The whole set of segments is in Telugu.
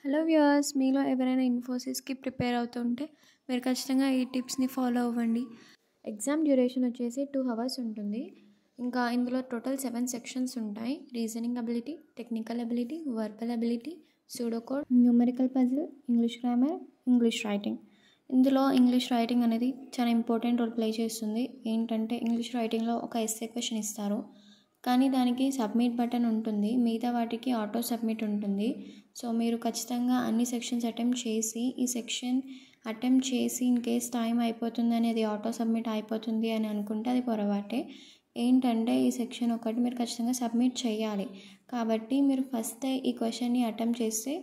హలో వ్యూయర్స్, మీలో ఎవరైనా ఇన్ఫోసిస్కి ప్రిపేర్ అవుతుంటే మీరు ఖచ్చితంగా ఈ టిప్స్ని ఫాలో అవ్వండి. ఎగ్జామ్ డ్యూరేషన్ వచ్చేసి 2 hours ఉంటుంది. ఇంకా ఇందులో టోటల్ 7 సెక్షన్స్ ఉంటాయి. Reasoning ability, technical ability, verbal ability, pseudocode, numerical puzzle, English grammar, English writing. ఇందులో ఇంగ్లీష్ రైటింగ్ అనేది చాలా ఇంపార్టెంట్ రోల్ ప్లే చేస్తుంది. ఏంటంటే ఇంగ్లీష్ రైటింగ్లో ఒక ఎస్సే క్వశ్చన్ ఇస్తారు, కానీ దానికి సబ్మిట్ బటన్ ఉంటుంది, మిగతా వాటికి ఆటో సబ్మిట్ ఉంటుంది. సో మీరు ఖచ్చితంగా అన్ని సెక్షన్స్ అటెంప్ట్ చేసి ఈ సెక్షన్ అటెంప్ట్ చేసి ఇన్ కేస్ టైం అయిపోతుంది అనేది ఆటో సబ్మిట్ అయిపోతుంది అని అనుకుంటే అది పొరపాటే. ఏంటంటే ఈ సెక్షన్ ఒకటి మీరు ఖచ్చితంగా సబ్మిట్ చేయాలి. కాబట్టి మీరు ఫస్ట్ ఈ క్వశ్చన్ని అటెంప్ట్ చేస్తే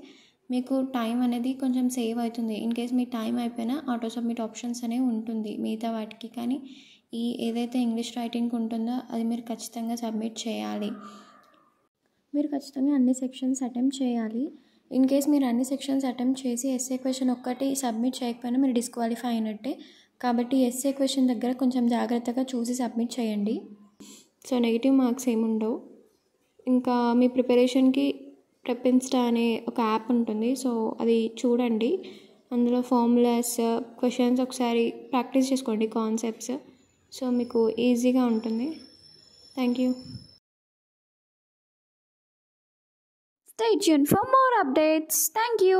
మీకు టైం అనేది కొంచెం సేవ్ అవుతుంది. ఇన్ కేస్ మీ టైం అయిపోయినా ఆటో సబ్మిట్ ఆప్షన్స్ అనేవి ఉంటుంది మిగతా వాటికి, కానీ ఈ ఏదైతే ఇంగ్లీష్ రైటింగ్ ఉంటుందో అది మీరు ఖచ్చితంగా సబ్మిట్ చేయాలి. మీరు ఖచ్చితంగా అన్ని సెక్షన్స్ అటెంప్ట్ చేయాలి. ఇన్ కేస్ మీరు అన్ని సెక్షన్స్ అటెంప్ట్ చేసి ఎస్ఏ క్వశ్చన్ ఒక్కటి సబ్మిట్ చేయకపోయినా మీరు డిస్క్వాలిఫై అయినట్టే. కాబట్టి ఎస్ఏ క్వశ్చన్ దగ్గర కొంచెం జాగ్రత్తగా చూసి సబ్మిట్ చేయండి. సో నెగిటివ్ మార్క్స్ ఏముండవు. ఇంకా మీ ప్రిపరేషన్కి ప్రెపిన్స్టా అనే ఒక యాప్ ఉంటుంది, సో అది చూడండి. అందులో ఫార్ములాస్, క్వశ్చన్స్ ఒకసారి ప్రాక్టీస్ చేసుకోండి, కాన్సెప్ట్స్. సో మీకు ఈజీగా ఉంటుంది. Thank you. Stay tuned for more updates. Thank you.